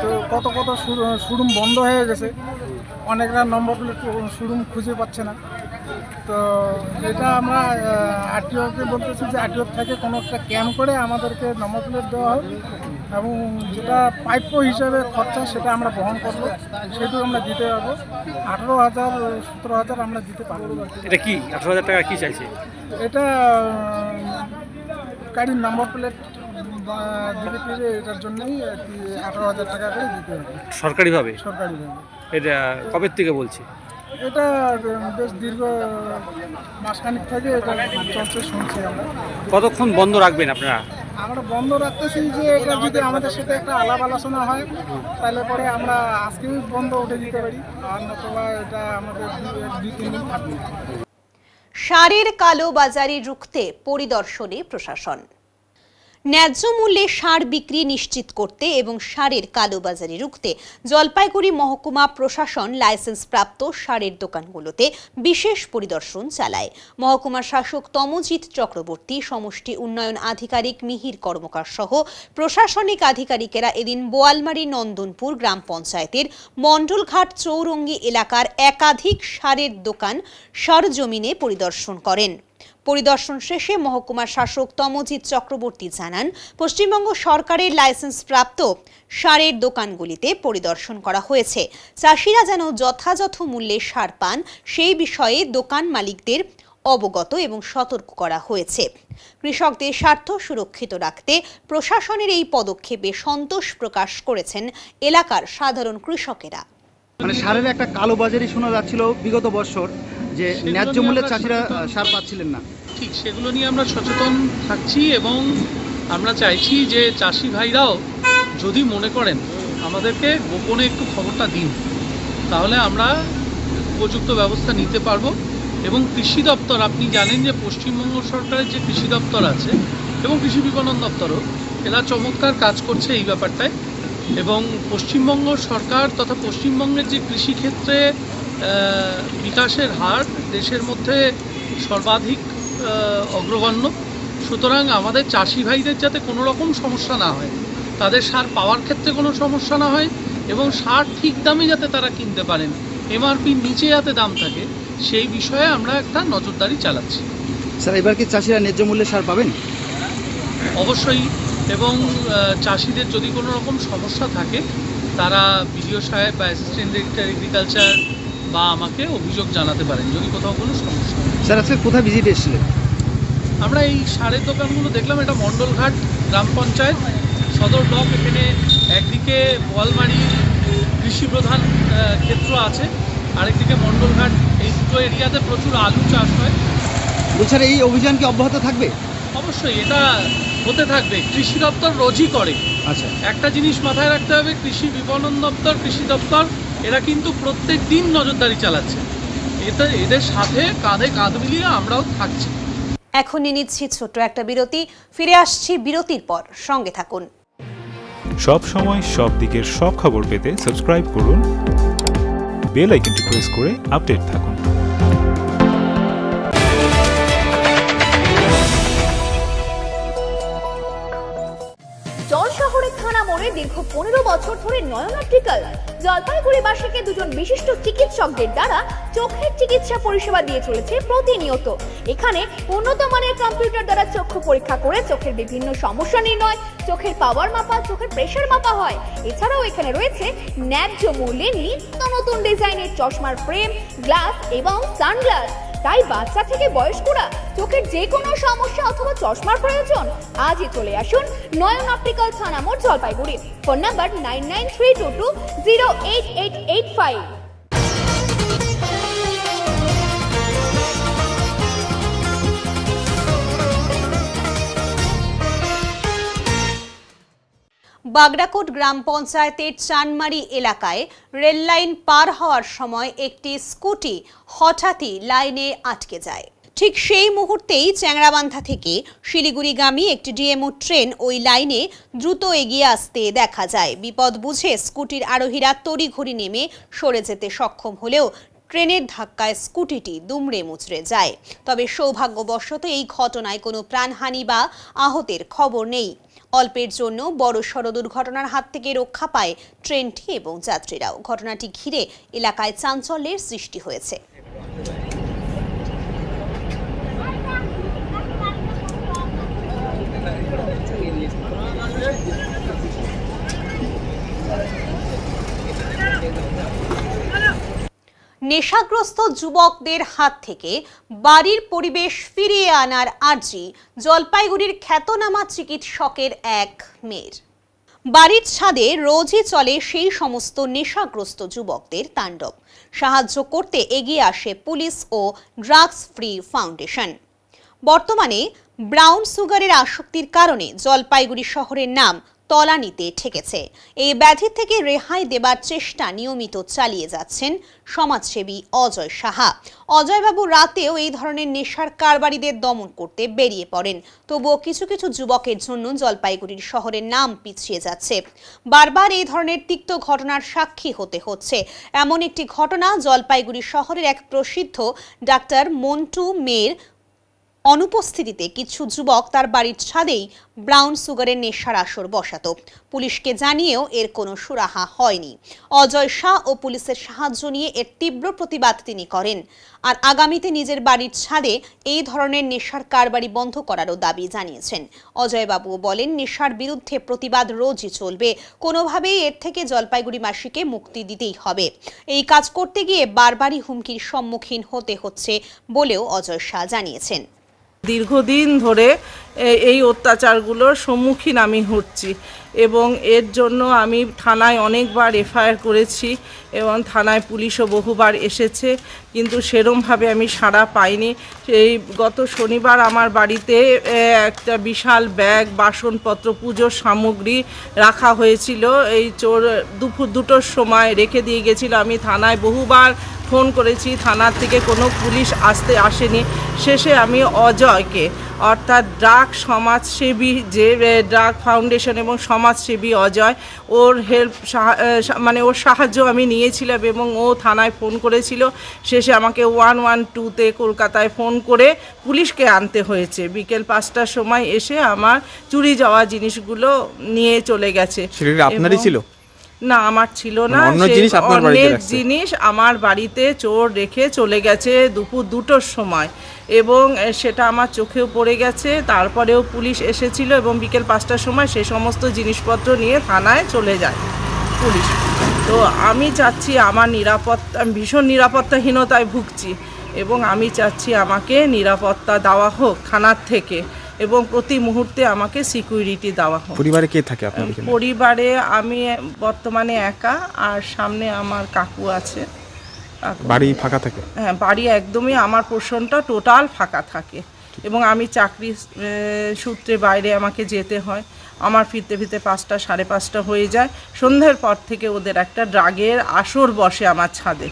তো কত শোরুম বন্ধ হয়ে গেছে, অনেকরা নম্বর প্লেট শোরুম খুঁজে পাচ্ছে না। তো এটা আমরা আরটিওকে বলতেছি যে আরটিও থেকে কোনো একটা ক্যাম্প করে আমাদেরকে নম্বর প্লেট দেওয়া হোক, এবং যেটা প্রাপ্য হিসাবে খরচা সেটা আমরা বহন করবো, সেটাও আমরা দিতে পারবো। 18,000 17,000 আমরা দিতে পারবো। এটা কি 18,000 টাকা কি চাইছে? এটা গাড়ির নম্বর প্লেট দিতে পেরে এটার জন্যই 18,000 টাকা করে দিতে হবে সরকারিভাবে। সরকারিভাবে। এটা কবে থেকে বলছি? এটা বেশ দীর্ঘ মাসখানিক থেকে এটা চলছে, শুনছি আমরা। কতক্ষণ বন্ধ রাখবেন আপনারা? আমরা বন্ধ রাখতেছি যে এটা যদি আমাদের সাথে একটা আলাপ আলোচনা হয় তাহলে পরে আমরা আজকেই বন্ধ উঠে দিতে পারি, আর নতুবা এটা আমাদের 2-3 দিন থাকবে। সারের কালোবাজারি রুখতে পরিদর্শনে প্রশাসন। ন্যায্য মূল্যে সার বিক্রি নিশ্চিত করতে এবং সারের কালোবাজারি রুখতে জলপাইগুড়ি মহকুমা প্রশাসন লাইসেন্সপ্রাপ্ত সারের দোকানগুলোতে বিশেষ পরিদর্শন চালায়। মহকুমা শাসক তমজিৎ চক্রবর্তী, সমষ্টি উন্নয়ন আধিকারিক মিহির কর্মকার সহ প্রশাসনিক আধিকারিকেরা এদিন বোয়ালমারি নন্দনপুর গ্রাম পঞ্চায়েতের মণ্ডলঘাট চৌরঙ্গি এলাকার একাধিক সারের দোকান সরজমিনে পরিদর্শন করেন। পরিদর্শন শেষে মহকুমা শাসক তমজিৎ চক্রবর্তী জানান, পশ্চিমবঙ্গ সরকারের লাইসেন্সপ্রাপ্ত সারের দোকানগুলিতে পরিদর্শন করা হয়েছে। চাষিরা যেন যথাযথ মূল্যে সার পান সেই বিষয়ে দোকান মালিকদের অবগত এবং সতর্ক করা হয়েছে। কৃষকদের স্বার্থ সুরক্ষিত রাখতে প্রশাসনের এই পদক্ষেপে সন্তোষ প্রকাশ করেছেন এলাকার সাধারণ কৃষকেরা। মানে সারের একটা কালোবাজারি শোনা যাচ্ছিল বিগত বছর, যে ন্যায্য মূল্যে চাষিরা সার পাচ্ছিলেন না। ঠিক সেগুলো নিয়ে আমরা সচেতন থাকছি এবং আমরা চাইছি যে চাষি ভাইরাও যদি মনে করেন আমাদেরকে গোপনে একটু খবরটা দিন, তাহলে আমরা উপযুক্ত ব্যবস্থা নিতে পারবো। এবং কৃষি দপ্তর, আপনি জানেন যে পশ্চিমবঙ্গ সরকারের যে কৃষি দপ্তর আছে এবং কৃষি বিপণন দপ্তরও, এরা চমৎকার কাজ করছে এই ব্যাপারটায়। এবং পশ্চিমবঙ্গ সরকার তথা পশ্চিমবঙ্গের যে কৃষিক্ষেত্রে বিকাশের হার দেশের মধ্যে সর্বাধিক অগ্রগণ্য। সুতরাং আমাদের চাষি ভাইদের যাতে কোনো রকম সমস্যা না হয়, তাদের সার পাওয়ার ক্ষেত্রে কোনো সমস্যা না হয় এবং সার ঠিক দামে যাতে তারা কিনতে পারেন, এমআরপির নিচে যাতে দাম থাকে, সেই বিষয়ে আমরা একটা নজরদারি চালাচ্ছি। স্যার, এবার কি চাষিরা ন্যায্য মূল্যে সার পাবেন? অবশ্যই। এবং চাষিদের যদি কোনো রকম সমস্যা থাকে তারা বিডিও সাহেব বা অ্যাসিস্ট্যান্ট ডিরেক্টর এগ্রিকালচার বা আমাকে অভিযোগ জানাতে পারেন যদি কোথাও কোনো সমস্যা হয়। স্যার, আজকে কোথায় ভিজিট এসেছিলেন? আমরা এই সারের দোকানগুলো দেখলাম। এটা মণ্ডলঘাট গ্রাম পঞ্চায়েত সদর ব্লক। এখানে একদিকে বোয়ালমারি কৃষি প্রধান ক্ষেত্র আছে, আরেকদিকে মণ্ডলঘাট। এই দুটো এরিয়াতে প্রচুর আলু চাষ হয়। বলছেন এই অভিযান কি অব্যাহত থাকবে? অবশ্যই এটা হতে থাকবে। কৃষি দপ্তর রোজই করে। আচ্ছা, একটা জিনিস মাথায় রাখতে হবে, কৃষি বিপণন দপ্তর, কৃষি দপ্তর এরা কিন্তু প্রত্যেক দিন নজরদারি চালাচ্ছে। এদের সাথে কাঁধে কাঁধ মিলিয়ে আমরাও থাকছি। এখন নিচ্ছি ছোট্ট একটা বিরতি, ফিরে আসছি বিরতির পর, সঙ্গে থাকুন। সব সময় সব দিকের সব খবর পেতে সাবস্ক্রাইব করুন, বেল আইকনটি প্রেস করে আপডেট থাকুন। জল শহরের থানা মোড়ে দীর্ঘ 15 বছর ধরে নয়ন অপটিক্যাল জলপাইগুড়িবাসীকে দুজন বিশিষ্ট চিকিৎসকদের দ্বারা চোখের চিকিৎসা পরিষেবা দিয়ে চলেছে প্রতিনিয়ত। এখানে উন্নত মানের কম্পিউটার দ্বারা চক্ষু পরীক্ষা করে চোখের বিভিন্ন সমস্যা নির্ণয়, চোখের পাওয়ার মাপা, চোখের প্রেসার মাপা হয়। এছাড়াও এখানে রয়েছে ন্যায্য মূল্যে নিত্য নতুন ডিজাইনের চশমার ফ্রেম, গ্লাস এবং সানগ্লাস। তাই বাচ্চা থেকে বয়স্করা চোখের যে কোনো সমস্যা অথবা চশমার প্রয়োজন আজই চলে আসুন নয়ন অপটিক্যাল থানা মোড়, জলপাইগুড়ি। Phone number 9932208885। বাগড়াকোট গ্রাম পঞ্চায়েতের চানমারি এলাকায় রেল লাইন পার হওয়ার সময় একটি স্কুটি হঠাৎই লাইনে আটকে যায়। ঠিক সেই মুহূর্তেই চ্যাংড়াবান্ধা থেকে শিলিগুড়িগামী একটি ডিএমও ট্রেন ওই লাইনে দ্রুত এগিয়ে আসতে দেখা যায়। বিপদ বুঝে স্কুটির আরোহীরা তড়িঘড়ি নেমে সরে যেতে সক্ষম হলেও ট্রেনের ধাক্কায় স্কুটিটি দুমড়ে মুচড়ে যায়। তবে সৌভাগ্যবশত এই ঘটনায় কোনো প্রাণহানি বা আহতের খবর নেই। অল্পের জন্য বড়সড় দুর্ঘটনার হাত থেকে রক্ষা পায় ট্রেনটি এবং যাত্রীরাও। ঘটনাটি ঘিরে এলাকায় চাঞ্চল্যের সৃষ্টি হয়েছে। নেশাগ্রস্ত যুবকদের হাত থেকে বাড়ির পরিবেশ ফিরিয়ে আনার আর্জি জলপাইগুড়ির খ্যাতনামা চিকিৎসকের এক মেয়ের। বাড়ির ছাদে রোজই চলে সেই সমস্ত নেশাগ্রস্ত যুবকদের তাণ্ডব। সাহায্য করতে এগিয়ে আসে পুলিশ ও ড্রাগস ফ্রি ফাউন্ডেশন। বর্তমানে ব্রাউন সুগারের আসক্তির কারণে জলপাইগুড়ি শহরের নাম তলানিতে ঠেকেছে। এই ব্যাধি থেকে রেহাই দেবার চেষ্টা নিয়মিত চালিয়ে যাচ্ছেন সমাজসেবী অজয় সাহা। অজয়বাবু রাতেও এই ধরনের নেশার কারবারিদের দমন করতে বেরিয়ে পড়েন। তবুও কিছু কিছু যুবকের জন্য জলপাইগুড়ির শহরের নাম পিছিয়ে যাচ্ছে। বারবার এই ধরনের তিক্ত ঘটনার সাক্ষী হতে হচ্ছে। এমন একটি ঘটনা জলপাইগুড়ি শহরের এক প্রসিদ্ধ ডাক্তার মন্টু মেয়ের অনুপস্থিতিতে কিছু যুবক তার বাড়ির ছাদেই ব্রাউন সুগারের নেশার আসর বসাতো। পুলিশকে জানিয়েও এর কোনো সুরাহা হয়নি। অজয় শাহ ও পুলিশের সাহায্য নিয়ে এর তীব্র প্রতিবাদ তিনি করেন। আর আগামীতে নিজের বাড়ির ছাদে এই ধরনের নেশার কারবারি বন্ধ করারও দাবি জানিয়েছেন। অজয়বাবু বলেন, নেশার বিরুদ্ধে প্রতিবাদ রোজই চলবে। কোনোভাবেই এর থেকে জলপাইগুড়িবাসীকে মুক্তি দিতেই হবে। এই কাজ করতে গিয়ে বারবারই হুমকির সম্মুখীন হতে হচ্ছে বলেও অজয় শাহ জানিয়েছেন। দীর্ঘদিন ধরে এই অত্যাচারগুলোর সম্মুখীন আমি হচ্ছি এবং এর জন্য আমি থানায় অনেকবার এফআইআর করেছি এবং থানায় পুলিশও বহুবার এসেছে, কিন্তু সেরমভাবে আমি সাড়া পাইনি। এই গত শনিবার আমার বাড়িতে একটা বিশাল ব্যাগ বাসনপত্র পুজোর সামগ্রী রাখা হয়েছিল। এই চোর দুপুর 2টোর সময় রেখে দিয়ে গেছিল। আমি থানায় বহুবার ফোন করেছি, থানার থেকে কোনো পুলিশ আসেনি। শেষে আমি অজয়কে, অর্থাৎ ড্রাগ সমাজসেবী যে ড্রাগ ফাউন্ডেশন এবং সমাজসেবী অজয়, ওর ওর সাহায্য আমি নিয়েছিলাম এবং ও থানায় ফোন করেছিল। শেষে আমাকে 112-তে কলকাতায় ফোন করে পুলিশকে আনতে হয়েছে। বিকেল 5টার সময় এসে আমার চুরি যাওয়া জিনিসগুলো নিয়ে চলে গেছে। আপনারই ছিল? না, আমার ছিল না। অনেক জিনিস আমার বাড়িতে চোর রেখে চলে গেছে দুপুর 2টোর সময় এবং সেটা আমার চোখেও পড়ে গেছে। তারপরেও পুলিশ এসেছিল এবং বিকেল 5টার সময় সেই সমস্ত জিনিসপত্র নিয়ে থানায় চলে যায় পুলিশ। তো আমি চাচ্ছি আমার নিরাপত্তা, আমি ভীষণ নিরাপত্তাহীনতায় ভুগছি এবং আমি চাচ্ছি আমাকে নিরাপত্তা দেওয়া হোক থানার থেকে এবং প্রতি মুহূর্তে আমাকে সিকিউরিটি দেওয়া হোক। পরিবারে কে থাকে আপনার? পরিবারে আমি বর্তমানে একা, আর সামনে আমার কাকু আছে। বাড়ি ফাঁকা থাকে? হ্যাঁ, বাড়ি একদমই আমার পোর্শনটা টোটাল ফাঁকা থাকে এবং আমি চাকরি সূত্রে বাইরে আমাকে যেতে হয়। আমার ফিরতে ফিরতে 5টা 5:30 হয়ে যায়। সন্ধ্যের পর থেকে ওদের একটা ড্রাগের আসর বসে আমার ছাদে।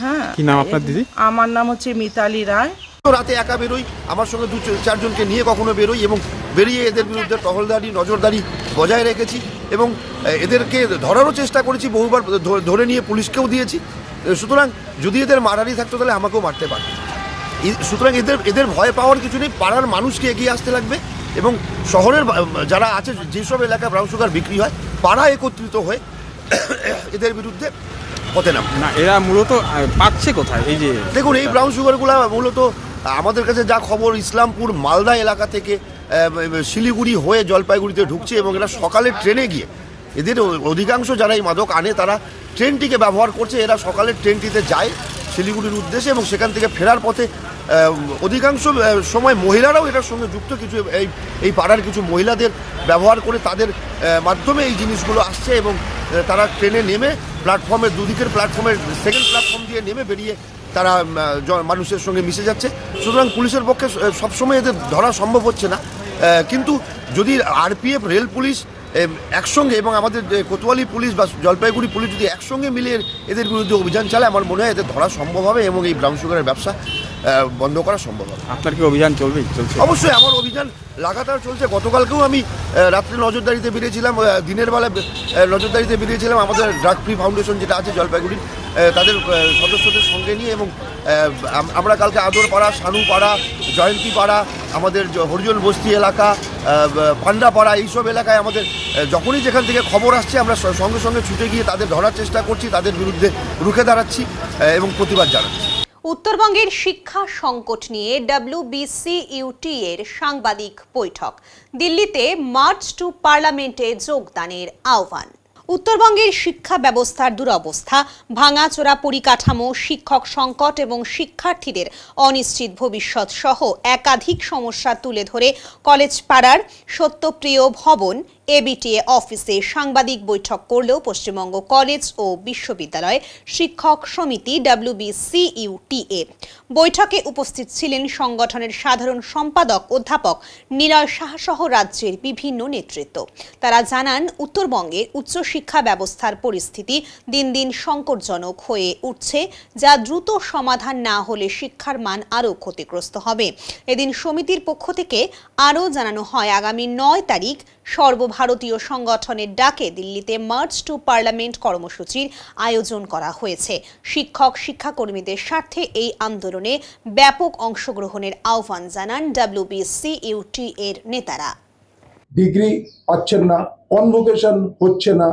হ্যাঁ। কি নাম আপনার দিদি? আমার নাম হচ্ছে মিতালি রায়। রাতে একা বেরোই, আমার সঙ্গে 2-4 জনকে নিয়ে কখনো বেরোই এবং বেরিয়ে এদের বিরুদ্ধে টহলদারি নজরদারি বজায় রেখেছি এবং এদেরকে ধরারও চেষ্টা করেছি, বহুবার ধরে নিয়ে পুলিশকেও দিয়েছি। সুতরাং যদি এদের মারারি থাকতো তাহলে আমাকেও মারতে পারত। সুতরাং এদের ভয় পাওয়ার কিছু নেই। পাড়ার মানুষকে এগিয়ে আসতে লাগবে এবং শহরের যারা আছে, যেসব এলাকায় ব্রাউন সুগার বিক্রি হয়, পাড়া একত্রিত হয়ে এদের বিরুদ্ধে পথে নাম। না, এরা মূলত পাচ্ছে কোথায়? এই যে দেখুন, এই ব্রাউন সুগারগুলো মূলত আমাদের কাছে যা খবর, ইসলামপুর মালদা এলাকা থেকে শিলিগুড়ি হয়ে জলপাইগুড়িতে ঢুকছে এবং এরা সকালে ট্রেনে গিয়ে, এদের অধিকাংশ যারা এই মাদক আনে তারা ট্রেনটিকে ব্যবহার করছে। এরা সকালের ট্রেনটিতে যায় শিলিগুড়ির উদ্দেশ্যে এবং সেখান থেকে ফেরার পথে অধিকাংশ সময় মহিলারাও এটার সঙ্গে যুক্ত। কিছু এই পাড়ার কিছু মহিলাদের ব্যবহার করে তাদের মাধ্যমে এই জিনিসগুলো আসছে এবং তারা ট্রেনে নেমে প্ল্যাটফর্মের দুদিকের প্ল্যাটফর্মের সেকেন্ড প্ল্যাটফর্ম দিয়ে নেমে বেরিয়ে তারা মানুষের সঙ্গে মিশে যাচ্ছে। সুতরাং পুলিশের পক্ষে সবসময় এদের ধরা সম্ভব হচ্ছে না, কিন্তু যদি আরপিএফ, রেল পুলিশ একসঙ্গে এবং আমাদের কোতোয়ালি পুলিশ বা জলপাইগুড়ি পুলিশ যদি একসঙ্গে মিলে এদের বিরুদ্ধে অভিযান চালায়, আমার মনে হয় এদের ধরা সম্ভব হবে এবং এই ব্রাউন সুগারের ব্যবসা বন্ধ করা সম্ভব হবে। আপনার কি অভিযান চলছে? অবশ্যই আমার অভিযান লাগাতার চলছে। গতকালকেও আমি রাত্রে নজরদারিতে বেরিয়েছিলাম, দিনের বেলা নজরদারিতে বেরিয়েছিলাম আমাদের ড্রাগ ফ্রি ফাউন্ডেশন যেটা আছে জলপাইগুড়ির, তাদের সদস্যদের সঙ্গে নিয়ে। এবং আমরা কালকে আদরপাড়া, শানুপাড়া, জয়ন্তীপাড়া, আমাদের হরিজন বস্তি এলাকা, পান্ডাপাড়া, এইসব এলাকায় আমাদের যখনই যেখান থেকে খবর আসছে আমরা সঙ্গে সঙ্গে ছুটে গিয়ে তাদের ধরার চেষ্টা করছি, তাদের বিরুদ্ধে রুখে দাঁড়াচ্ছি এবং প্রতিবাদ জানাচ্ছি। উত্তরবঙ্গের শিক্ষা সংকট নিয়ে WBCUT এর সাংবাদিক বৈঠক। দিল্লিতে মার্চ টু পার্লামেন্টে যোগদানের আহ্বান। উত্তরবঙ্গের শিক্ষা ব্যবস্থার দুরবস্থা, ভাঙাচোরা পরিকাঠামো, শিক্ষক সংকট এবং শিক্ষার্থীদের অনিশ্চিত ভবিষ্যৎ সহ একাধিক সমস্যা তুলে ধরে কলেজ পাড়ার সত্যপ্রিয় ভবন এবিটিএ অফিসে সাংবাদিক বৈঠক করলেও পশ্চিমবঙ্গ কলেজ ও বিশ্ববিদ্যালয় শিক্ষক সমিতি WBCUTA। বৈঠকে উপস্থিত ছিলেন সংগঠনের সাধারণ সম্পাদক অধ্যাপক নিলয় সাহা সহ রাজ্যের বিভিন্ন নেতৃত্ব। তারা জানান, উত্তরবঙ্গের উচ্চশিক্ষা ব্যবস্থার পরিস্থিতি দিন দিন সংকটজনক হয়ে উঠছে, যা দ্রুত সমাধান না হলে শিক্ষার মান আরও ক্ষতিগ্রস্ত হবে। এদিন সমিতির পক্ষ থেকে আরও জানানো হয়, আগামী 9 তারিখ সর্বভারতীয় সংগঠনের ডাকে দিল্লিতে মার্চ টু পার্লামেন্ট কর্মসূচির আয়োজন করা হয়েছে। শিক্ষক শিক্ষাকর্মীদের স্বার্থে এই আন্দোলনে ব্যাপক অংশগ্রহণের আহ্বান জানান WBCUT এর নেতারা। ডিগ্রি পাচ্ছেন না, কনভোকেশন হচ্ছে না,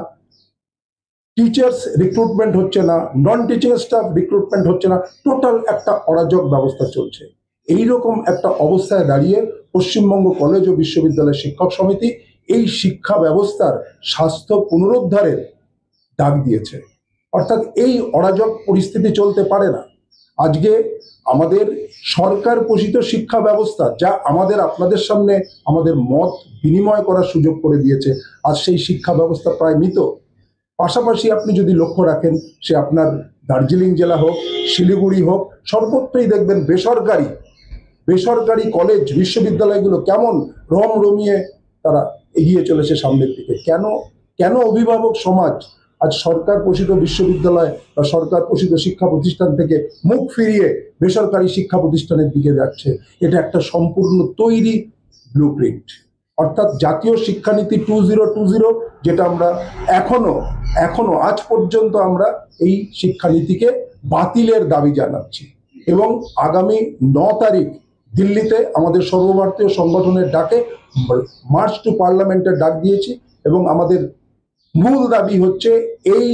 টিচার্স রিক্রুটমেন্ট হচ্ছে না, নন টিচিং স্টাফ রিক্রুটমেন্ট হচ্ছে না, টোটাল একটা অরাজক ব্যবস্থা চলছে। এইরকম একটা অবস্থায় দাঁড়িয়ে পশ্চিমবঙ্গ কলেজ ও বিশ্ববিদ্যালয় শিক্ষক সমিতি এই শিক্ষা ব্যবস্থার স্বাস্থ্য পুনরুদ্ধারের ডাক দিয়েছে। অর্থাৎ এই অরাজক পরিস্থিতি চলতে পারে না। আজকে আমাদের সরকার পোষিত শিক্ষা ব্যবস্থা, যা আমাদের আপনাদের সামনে আমাদের মত বিনিময় করার সুযোগ করে দিয়েছে, আজ সেই শিক্ষা ব্যবস্থা প্রায় মৃত। পাশাপাশি আপনি যদি লক্ষ্য রাখেন, সে আপনার দার্জিলিং জেলা হোক, শিলিগুড়ি হোক, সর্বত্রই দেখবেন বেসরকারি কলেজ বিশ্ববিদ্যালয়গুলো কেমন রমিয়ে তারা এগিয়ে চলেছে সামনের দিকে। কেন অভিভাবক সমাজ আজ সরকার পোষিত বিশ্ববিদ্যালয় বা সরকার পোষিত শিক্ষা প্রতিষ্ঠান থেকে মুখ ফিরিয়ে বেসরকারি শিক্ষা প্রতিষ্ঠানের দিকে যাচ্ছে? এটা একটা সম্পূর্ণ তৈরি ব্লুপ্রিন্ট। অর্থাৎ জাতীয় শিক্ষানীতি 2020, যেটা আমরা এখনো আজ পর্যন্ত আমরা এই শিক্ষানীতিকে বাতিলের দাবি জানাচ্ছি। এবং আগামী 9 তারিখ দিল্লিতে আমাদের সর্বভারতীয় সংগঠনের ডাকে মার্চ টু পার্লামেন্টের ডাক দিয়েছি এবং আমাদের মূল দাবি হচ্ছে এই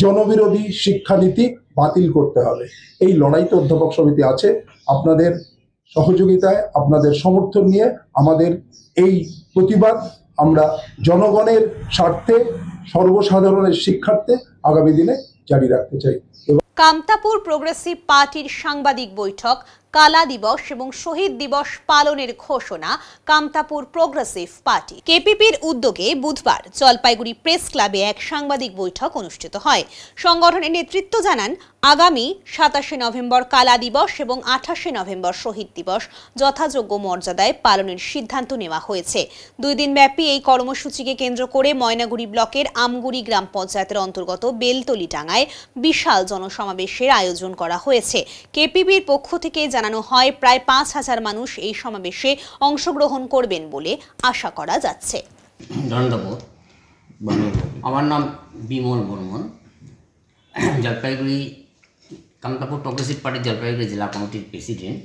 জনবিরোধী শিক্ষানীতি বাতিল করতে হবে। এই লড়াইতে অধ্যাপক সমিতি আছে। আপনাদের সহযোগিতায়, আপনাদের সমর্থন নিয়ে আমাদের এই প্রতিবাদ আমরা জনগণের স্বার্থে, সর্বসাধারণের শিক্ষার্থে আগামী দিনে জারি রাখতে চাই। কামতাপুর প্রোগ্রেসিভ পার্টির সাংবাদিক বৈঠক, কালা দিবস এবং শহীদ দিবস পালনের ঘোষণা কামতাপুর প্রোগ্রেসিভ পার্টি। কেপিপির উদ্যোগে বুধবার জলপাইগুড়ি প্রেস ক্লাবে এক সাংবাদিক বৈঠক অনুষ্ঠিত হয়। সংগঠনের নেতৃত্ব জানান, আগামী 27শে নভেম্বর কালা দিবস এবং 28শে নভেম্বর শহীদ দিবস যথাযোগ্য মর্যাদায় পালনের সিদ্ধান্ত নেওয়া হয়েছে। 2 দিন ব্যাপী এই কর্মসূচিকে কেন্দ্র করে ময়নাগুড়ি ব্লকের আমগুড়ি গ্রাম পঞ্চায়েতের অন্তর্গত বেলতলি ডাঙ্গায় বিশাল জনসমাবেশের আয়োজন করা হয়েছে। কেপিপির পক্ষ থেকে জানানো হয়, প্রায় 5000 মানুষ এই সমাবেশে অংশগ্রহণ করবেন বলে আশা করা যাচ্ছে। ধন্যবাদ। আমার নাম বিমল বর্মন, জলপাইগুড়ি কামতাপুর প্রগ্রেসিভ পার্টির জলপাইগুড়ি জেলা কমিটির প্রেসিডেন্ট।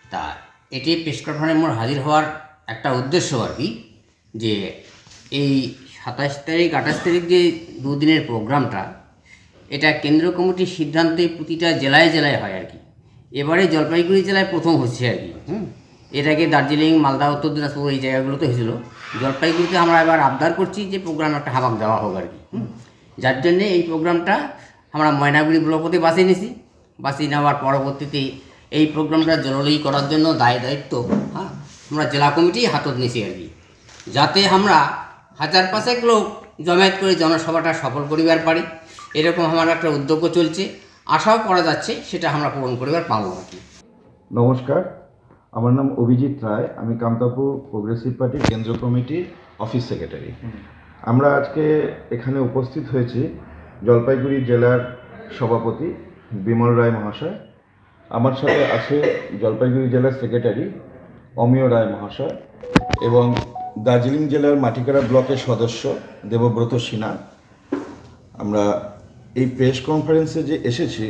তা এটি প্রেস কনফারেন্সে মোর হাজির হওয়ার একটা উদ্দেশ্য আর কি, যে এই 27 তারিখ 28 তারিখ যে দুদিনের প্রোগ্রামটা, এটা কেন্দ্রীয় কমিটির সিদ্ধান্তে প্রতিটা জেলায় জেলায় হয় আর কি। এবারে জলপাইগুড়ি জেলায় প্রথম হচ্ছে আর কি। এর আগে দার্জিলিং, মালদা, উত্তর দিনাজপুর এই জায়গাগুলোতে হয়েছিল। জলপাইগুড়িতে আমরা এবার আবদার করছি যে প্রোগ্রাম একটা হাবাক দেওয়া হোক আর কি। যার জন্যে এই প্রোগ্রামটা আমরা ময়নাগুড়ি ব্লকতে বাছিয়ে নিয়েছি। বাছিয়ে নেওয়ার পরবর্তীতে এই প্রোগ্রামটা জরুরি করার জন্য দায়িত্ব আমরা জেলা কমিটি হাতত নিয়েছি আর কি, যাতে আমরা 1000-500 লোক জমায়েত করে জনসভাটা সফল করিবার পারি। এরকম আমার একটা উদ্যোগ চলছে, আশাও করা যাচ্ছে সেটা আমরা পূরণ করিবার পাবো আর কি। নমস্কার, আমার নাম অভিজিৎ রায়, আমি কামতাপুর প্রোগ্রেসিভ পার্টির কেন্দ্রীয় কমিটির অফিস সেক্রেটারি। আমরা আজকে এখানে উপস্থিত হয়েছি জলপাইগুড়ি জেলার সভাপতি বিমল রায় মহাশয়, আমার সাথে আছে জলপাইগুড়ি জেলার সেক্রেটারি অমিয় রায় মহাশয় এবং দার্জিলিং জেলার মাটিকারা ব্লকের সদস্য দেবব্রত সিনহা। আমরা এই প্রেস কনফারেন্সে যে এসেছি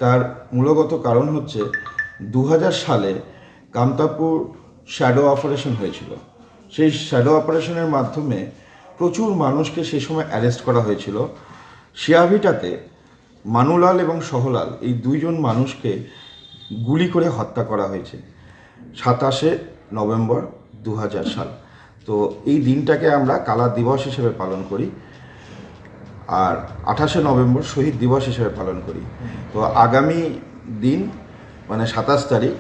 তার মূলগত কারণ হচ্ছে 2000 সালে কামতাপুর শ্যাডো অপারেশন হয়েছিল। সেই শ্যাডো অপারেশনের মাধ্যমে প্রচুর মানুষকে সেই সময় অ্যারেস্ট করা হয়েছিল। শিয়াভিটাতে মানুলাল এবং সহলাল এই দুইজন মানুষকে গুলি করে হত্যা করা হয়েছে 27শে নভেম্বর 2000 সাল। তো এই দিনটাকে আমরা কালা দিবস হিসেবে পালন করি, আর 28শে নভেম্বর শহীদ দিবস হিসেবে পালন করি। তো আগামী দিন মানে 27 তারিখ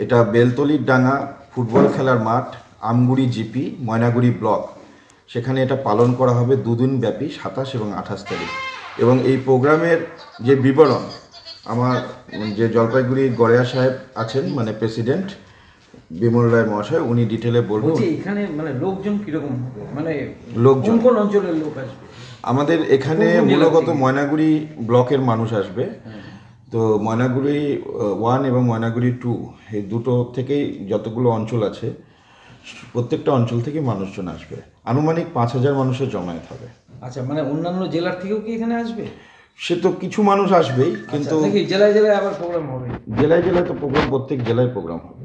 এটা বেলতলির ডাঙ্গা ফুটবল খেলার মাঠ, আমগুড়ি জিপি, ময়নাগুড়ি ব্লক, সেখানে এটা পালন করা হবে 2 দিন ব্যাপী, 27 এবং 28 তারিখ। এবং এই প্রোগ্রামের যে বিবরণ আমার যে জলপাইগুড়ি গড়িয়া সাহেব আছেন মানে প্রেসিডেন্ট বিমল রায় মহাশয়, উনি ডিটেলে বলবেন। এখানে মানে লোকজন কিরকম, মানে লোকজন কোন অঞ্চলের লোক আসবে? আমাদের এখানে মূলত ময়নাগুড়ি ব্লকের মানুষ আসবে। তো ময়নাগুড়ি 1 এবং ময়নাগুড়ি 2 এই দুটো থেকেই যতগুলো অঞ্চল আছে প্রত্যেকটা অঞ্চল থেকে মানুষজন আসবে। আনুমানিক 5000 মানুষের জমায়েত হবে। আচ্ছা, মানে অন্যান্য জেলার থেকেও কি এখানে আসবে? সে তো কিছু মানুষ আসবেই, কিন্তু জেলায় জেলায় আবার প্রোগ্রাম হবে? জেলায় জেলায় তো প্রোগ্রাম, প্রত্যেক জেলায় প্রোগ্রাম হবে।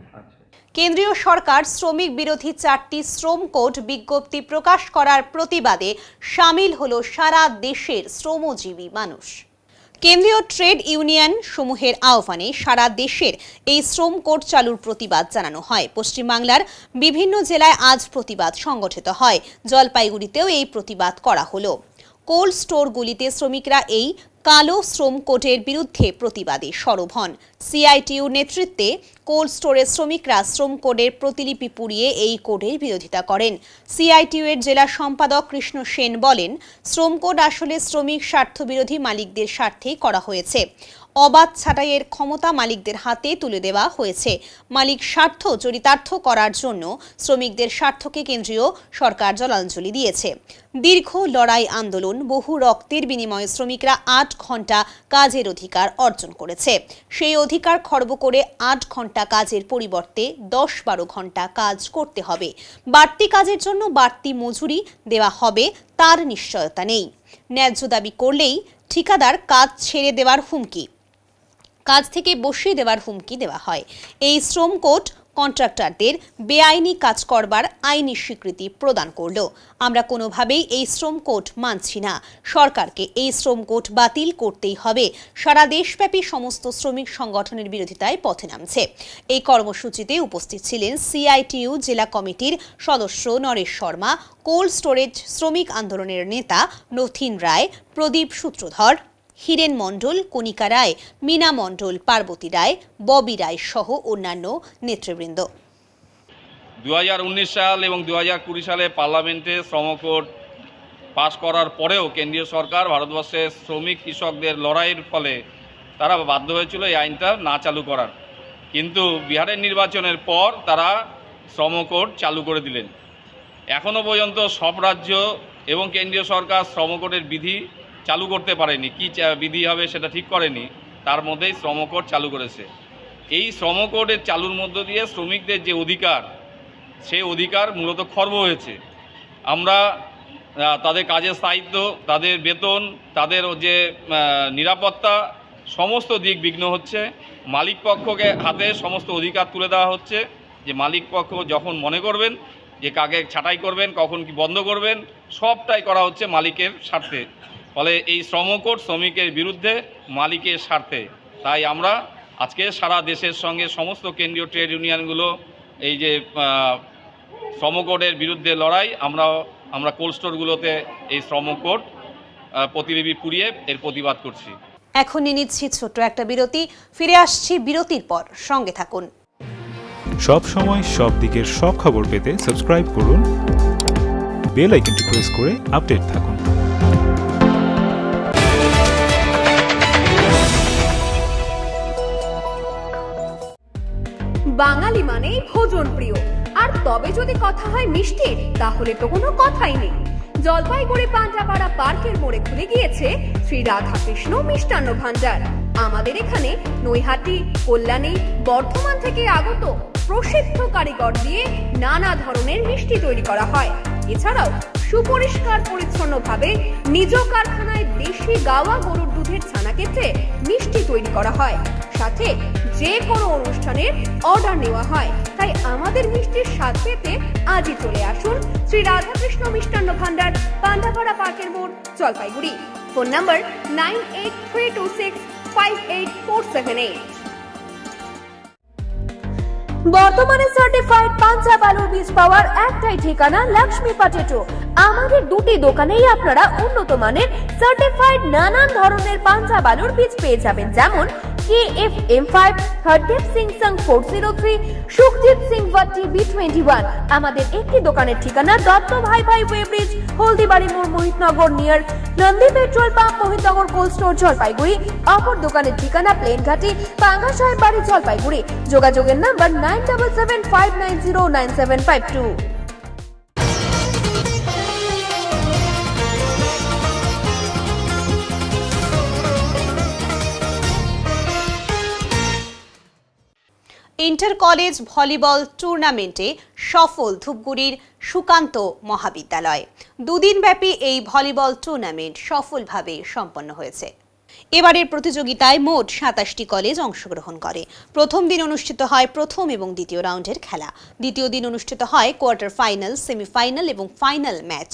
কেন্দ্রীয় সরকার শ্রমিক বিরোধী 4টি শ্রম কোড বিজ্ঞপ্তি প্রকাশ করার প্রতিবাদে সামিল হলো সারা দেশের শ্রমজীবী মানুষ। কেন্দ্রীয় ট্রেড ইউনিয়ন সমূহের আহ্বানে সারা দেশের এই শ্রম কোড চালুর প্রতিবাদ জানানো হয়। পশ্চিমবাংলার বিভিন্ন জেলায় আজ প্রতিবাদ সংগঠিত হয়। জলপাইগুড়িতেও এই প্রতিবাদ করা হলো। কোল্ড স্টোরগুলিতে শ্রমিকরা এই কালো শ্রম কোডের বিরুদ্ধে প্রতিবাদে সরব হন। সিআইটিইউ নেতৃত্বে কোল্ড স্টোরের শ্রমিকরা শ্রম কোডের প্রতিলিপি পুড়িয়ে এই কোডের বিরোধিতা করেন। সিআইটিইউ এর জেলা সম্পাদক কৃষ্ণ সেন বলেন, শ্রম কোড আসলে শ্রমিক স্বার্থবিরোধী মালিকদের স্বার্থেই করা হয়েছে। অবাধ ছাঁটাইয়ের ক্ষমতা মালিকদের হাতে তুলে দেওয়া হয়েছে। মালিক স্বার্থ চরিতার্থ করার জন্য শ্রমিকদের স্বার্থকে কেন্দ্রীয় সরকার জলাঞ্জলি দিয়েছে। দীর্ঘ লড়াই আন্দোলন, বহু রক্তের বিনিময়ে শ্রমিকরা 8 ঘন্টা কাজের অধিকার অর্জন করেছে। সেই অধিকার খর্ব করে 8 ঘন্টা কাজের পরিবর্তে 10-12 ঘন্টা কাজ করতে হবে। বাড়তি কাজের জন্য বাড়তি মজুরি দেওয়া হবে তার নিশ্চয়তা নেই। ন্যায্য দাবি করলেই ঠিকাদার কাজ ছেড়ে দেওয়ার হুমকি, কাজ থেকে বসিয়ে দেওয়ার হুমকি দেওয়া হয়। এই শ্রম কোড কন্ট্রাক্টরদের বেআইনি কাজ করবার আইনি স্বীকৃতি প্রদান করল। আমরা কোনোভাবেই এই শ্রম কোড মানছি না। সরকারকে এই শ্রম কোড বাতিল করতেই হবে। সারা দেশব্যাপী সমস্ত শ্রমিক সংগঠনের বিরোধিতায় পথে নামছে। এই কর্মসূচিতে উপস্থিত ছিলেন সিআইটিইউ জেলা কমিটির সদস্য নরেশ শর্মা, কোল্ড স্টোরেজ শ্রমিক আন্দোলনের নেতা নথিন রায়, প্রদীপ সূত্রধর, হিরেন মণ্ডল, কণিকা রায়, মীনা মণ্ডল, পার্বতী রায়, ববি রায় সহ অন্যান্য নেতৃবৃন্দ। 2019 সাল এবং 2020 সালে পার্লামেন্টে শ্রম কোড পাশ করার পরেও কেন্দ্রীয় সরকার ভারতবর্ষের শ্রমিক কৃষকদের লড়াইয়ের ফলে তারা বাধ্য হয়েছিল এই আইনটা না চালু করার। কিন্তু বিহারের নির্বাচনের পর তারা শ্রম কোড চালু করে দিলেন। এখনও পর্যন্ত সব রাজ্য এবং কেন্দ্রীয় সরকার শ্রম কোডের বিধি চালু করতে পারেনি। কি বিধি হবে সেটা ঠিক করেনি, তার মধ্যেই শ্রম কোড চালু করেছে। এই শ্রম কোডের চালুর মধ্য দিয়ে শ্রমিকদের যে অধিকার, সেই অধিকার মূলত খর্ব হয়েছে। আমরা তাদের কাজের স্থায়িত্ব, তাদের বেতন, তাদের যে নিরাপত্তা, সমস্ত দিক বিঘ্ন হচ্ছে। মালিক পক্ষকে হাতে সমস্ত অধিকার তুলে দেওয়া হচ্ছে যে মালিক পক্ষ যখন মনে করবেন যে কাকে ছাঁটাই করবেন, কখন কি বন্ধ করবেন, সবটাই করা হচ্ছে মালিকের স্বার্থে। ফলে এই শ্রমকোড শ্রমিকের বিরুদ্ধে, মালিকের স্বার্থে। তাই আমরা আজকে সারা দেশের সঙ্গে সমস্ত কেন্দ্রীয় ট্রেড ইউনিয়নগুলো এই যে শ্রমকোডের বিরুদ্ধে লড়াই, আমরা কোল্ড স্টোরগুলোতে এই শ্রমকোড প্রতিলিপি পুড়িয়ে এর প্রতিবাদ করছি। এখনই নিচ্ছি ছোট্ট একটা বিরতি, ফিরে আসছি বিরতির পর, সঙ্গে থাকুন। সব সময় সব দিকের সব খবর পেতে সাবস্ক্রাইব করুন, বেল আইকনটি প্রেস করে আপডেট থাকুন। বাঙালি মানেই ভোজন প্রিয়, আর তবে যদি কথা হয় মিষ্টির, তাহলে তো কোনো কথাই নেই। জলপাইগুড়ি পান্ডাপাড়া পার্কের মোড়ে খুলে গিয়েছে শ্রী রাধাকৃষ্ণ মিষ্টান্ন ভান্ডার। আমাদের এখানে নৈহাটি, কল্যাণী, বর্ধমান থেকে আগত প্রসিদ্ধ কারিগর দিয়ে নানা ধরনের মিষ্টি তৈরি করা হয়। এছাড়াও সুপরিষ্কার পরিচ্ছন্নভাবে নিজ কারখানায় দেশি গাওয়া গরুর দুধের ছানা কেটে মিষ্টি তৈরি করা হয়। সাথে যে কোনো অনুষ্ঠানের অর্ডার নেওয়া হয়। তাই আমাদের মিষ্টির স্বাদ পেতে আজই চলে আসুন শ্রী রাধাকৃষ্ণ মিষ্টান্ন ভান্ডার, পান্ডাপাড়া পার্কের মোড়, জলপাইগুড়ি। Phone number 9832658478। বর্তমানে সার্টিফাইড পাঞ্জাব আলুর বীজ পাওয়ার একটাই ঠিকানা, লক্ষ্মী পটেটো। আমাদের দুটি দোকানেই আপনারা উন্নত মানের সার্টিফাইড নানান ধরনের পাঞ্জাব আলুর বীজ পেয়ে যাবেন, যেমন KF M5, হরদেব সিং সং 403, সুখজিৎ সিং ভাট্টি B21। আমাদের একটি দোকানের ঠিকানা দত্ত ভাই ভাই ওয়ে ব্রিজ, হলদিবাড়ি মোড়, Mohitnagar near Nandi petrol pump, Mohitnagar cold store, Jalpaiguri. অপর দোকানের ঠিকানা প্লেনঘাটি, পাঙ্গা সাহেব বাড়ি, জলপাইগুড়ি। যোগাযোগের নাম্বার 9775909752। ইন্টার কলেজ ভলিবল টুর্নামেন্টে সফল ধূপগুড়ির সুকান্ত মহাবিদ্যালয়। দুদিনব্যাপী এই ভলিবল টুর্নামেন্ট সফলভাবে সম্পন্ন হয়েছে। এবারের প্রতিযোগিতায় মোট 27টি কলেজ অংশগ্রহণ করে। প্রথম দিন অনুষ্ঠিত হয় প্রথম এবং দ্বিতীয় রাউন্ডের খেলা। দ্বিতীয় দিন অনুষ্ঠিত হয় কোয়ার্টার ফাইনাল, সেমিফাইনাল এবং ফাইনাল ম্যাচ।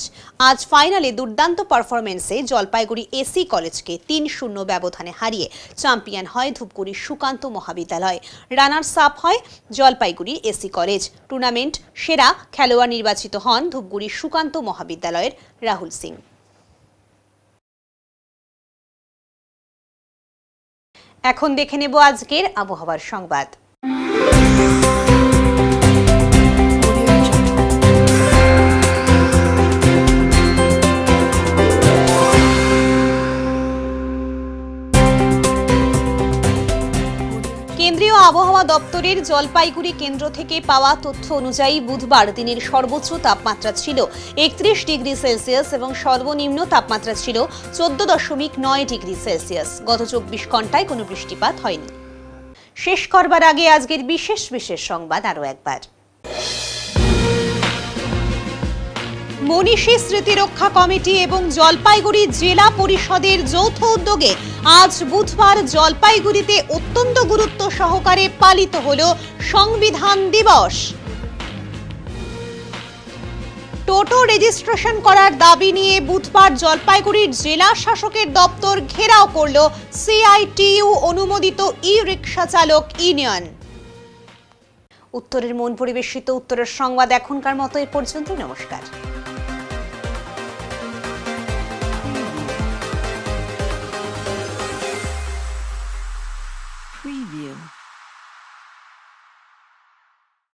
আজ ফাইনালে দুর্দান্ত পারফরমেন্সে জলপাইগুড়ি এসি কলেজকে 3-0 ব্যবধানে হারিয়ে চ্যাম্পিয়ন হয় ধূপগুড়ি সুকান্ত মহাবিদ্যালয়। রানার্স আপ হয় জলপাইগুড়ি এসি কলেজ। টুর্নামেন্ট সেরা খেলোয়াড় নির্বাচিত হন ধূপগুড়ি সুকান্ত মহাবিদ্যালয়ের রাহুল সিং। এখন দেখে নেব আজকের আবহাওয়ার সংবাদ। কেন্দ্রীয় আবহাওয়া দপ্তরের জলপাইগুড়ি কেন্দ্র থেকে পাওয়া তথ্য অনুযায়ী বুধবার দিনের সর্বোচ্চ তাপমাত্রা ছিল 31 ডিগ্রি সেলসিয়াস এবং সর্বনিম্ন তাপমাত্রা ছিল 14.9 ডিগ্রি সেলসিয়াস। গত 24 ঘন্টায় কোনো বৃষ্টিপাত হয়নি। শেষ করবার আগে আজকের বিশেষ সংবাদ আরও একবার। মনীষী স্মৃতিরক্ষা কমিটি এবং জলপাইগুড়ি জেলা পরিষদের যৌথ উদ্যোগে আজ বুধবার জলপাইগুড়িতে অত্যন্ত গুরুত্ব সহকারে পালিত হল সংবিধান দিবস। টোটো রেজিস্ট্রেশন করার দাবি নিয়ে বুধবার জলপাইগুড়ির জেলা শাসকের দপ্তর ঘেরাও করল CITU অনুমোদিত ই-রিকশা চালক ইউনিয়ন। উত্তরের মন পরিবেশিত উত্তরের সংবাদ এখনকার মতো এ পর্যন্ত। নমস্কার।